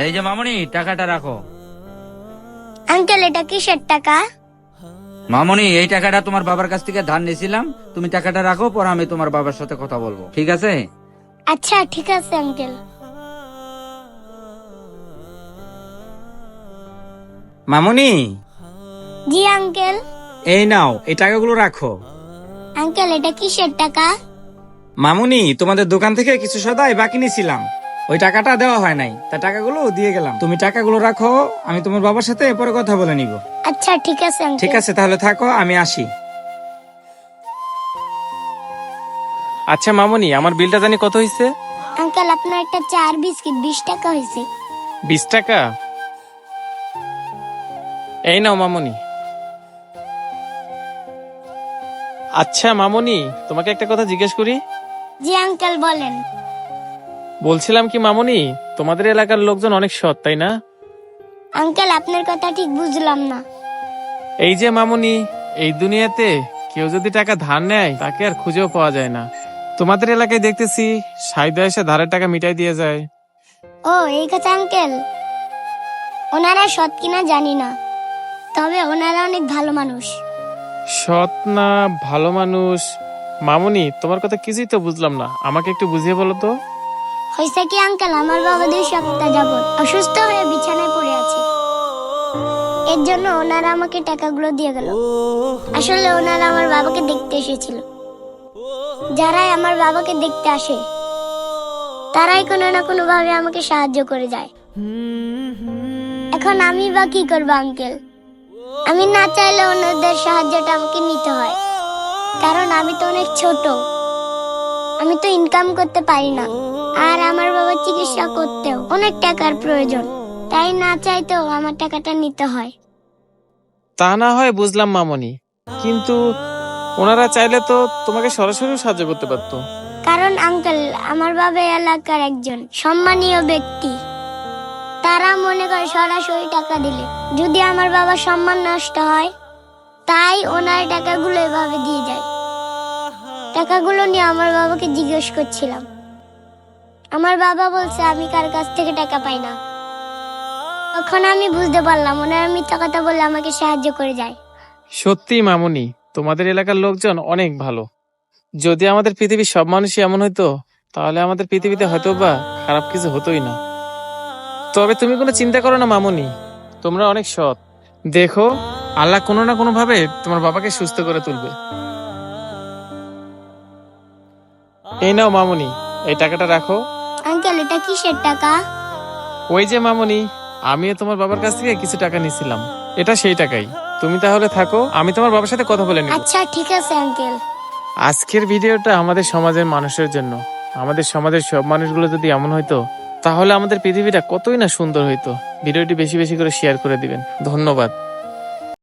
এই যে মামুনি, টাকাটা রাখো। আঙ্কেল, এটা কিসের টাকা? মামুনি, এই টাকাটা তোমার বাবার কাছ থেকে ধার নিয়েছিলাম, তুমি টাকাটা রাখো, পরে আমি তোমার বাবার সাথে কথা বলবো, ঠিক আছে? আচ্ছা ঠিক আছে আঙ্কেল। মামুনি, জি আঙ্কেল। এই নাও, এই টাকাগুলো রাখো। আঙ্কেল, এটা কিসের টাকা? মামুনি, তোমাদের দোকান থেকে কিছু সদাই বাকি নিয়েছিলাম, ওই টাকাটা দেওয়া হয় নাই, তা টাকাগুলো দিয়ে গেলাম। তুমি টাকাগুলো রাখো, আমি তোমার বাবার সাথে পরে কথা বলে নিব। আচ্ছা ঠিক আছে আঙ্কেল। ঠিক আছে, তাহলে থাকো, আমি আসি। আচ্ছা মামুনি, আমার বিলটা জানি কত হয়েছে? আঙ্কেল, আপনার একটা চা আর বিস্কিট 20 টাকা হয়েছে। 20 টাকা? এই নাও মামুনি। আচ্ছা মামুনি, তোমাকে একটা কথা জিজ্ঞেস করি। জি আঙ্কেল, বলেন। বলছিলাম কি মামুনি, তোমাদের এলাকার লোকজন অনেক সৎ, তাই না? আঙ্কেল, আপনার কথা ঠিক বুঝলাম না। এই যে মামুনি, এই দুনিয়াতে কেউ যদি টাকা ধার নেয় তাকে আর খুঁজেও পাওয়া যায় না। তোমাদের এলাকায় দেখতেছি সাইদা এসে ধারের টাকা মিটাই দিয়ে যায়। ও, এই কথা আঙ্কেল। ওনারা সৎ কিনা জানি না, তবে ওনারা অনেক ভালো মানুষ। সৎ না ভালো মানুষ? মামুনি, তোমার কথা কিছুই তো বুঝলাম না, আমাকে একটু বুঝিয়ে বলো তো। হয়েছে কি আঙ্কেল, আমার বাবা 2 সপ্তাহ যাবত অসুস্থ হয়ে বিছানায় পড়ে আছে। এর জন্য ওনারা আমাকে টাকাগুলো দিয়ে গেল। আসলে ওনারা আমার বাবাকে দেখতে এসেছিল। যারাই আমার বাবাকে দেখতে আসে তারাই কোনো না কোনো ভাবে আমাকে সাহায্য করে যায়। এখন আমি বা কি করবো আঙ্কেল? আমি না চাইলে ওনাদের সাহায্যটা আমাকে নিতে হয়, কারণ আমি তো অনেক ছোট, আমি তো ইনকাম করতে পারি না। আর আমার বাবার চিকিৎসা করতেও অনেক টাকার প্রয়োজন, তাই না চাইতেও আমার টাকাটা নিতে হয়। তা না হয় বুঝলাম মামুনি, কিন্তু ওনারা চাইলে তো তোমাকে সরাসরি সাহায্য করতে পারতো। কারণ আঙ্কেল, আমার বাবা এলাকার একজন সম্মানীয় ব্যক্তি। তারা মনে করে সরাসরি টাকা দিলে যদি আমার বাবার সম্মান নষ্ট হয়, তাই ওনার টাকাগুলো এভাবে দিয়ে যায়। টাকাগুলো নিয়ে আমার বাবাকে জিজ্ঞেস করছিলাম, আমার বাবা বলছে আমি কার কাছ থেকে টাকা পাই না। তখন আমি বুঝতে পারলাম ওনারা মিথ্যা কথা বলে আমাকে সাহায্য করে যায়। সত্যি মামুনি, তোমাদের এলাকার লোকজন অনেক ভালো। যদি আমাদের পৃথিবীর সব মানুষই এমন হইতো, তাহলে আমাদের পৃথিবীতে হয়তো বা খারাপ কিছু হতোই না। তবে তুমি কোনো চিন্তা করো না মামুনি, তোমরা অনেক সৎ। দেখো, আল্লাহ কোনো না কোনো ভাবে তোমার বাবাকে সুস্থ করে তুলবে। এই নাও মামুনি, এই টাকাটা রাখো। আঙ্কেল, এটা কিসের টাকা? ওই যে মামুনি, আমিও তোমার বাবার কাছ থেকে কিছু টাকা নিয়েছিলাম, এটা সেই টাকাই। তুমি তাহলে থাকো, আমি তোমার বাবার সাথে কথা বলে নিব। আচ্ছা ঠিক আছে আঙ্কেল। আজকের ভিডিওটা আমাদের সমাজের মানুষের জন্য। আমাদের সমাজের সব মানুষগুলো যদি এমন হইতো, তাহলে আমাদের পৃথিবীটা কতই না সুন্দর হইতো। ভিডিওটি বেশি বেশি করে শেয়ার করে দিবেন। ধন্যবাদ।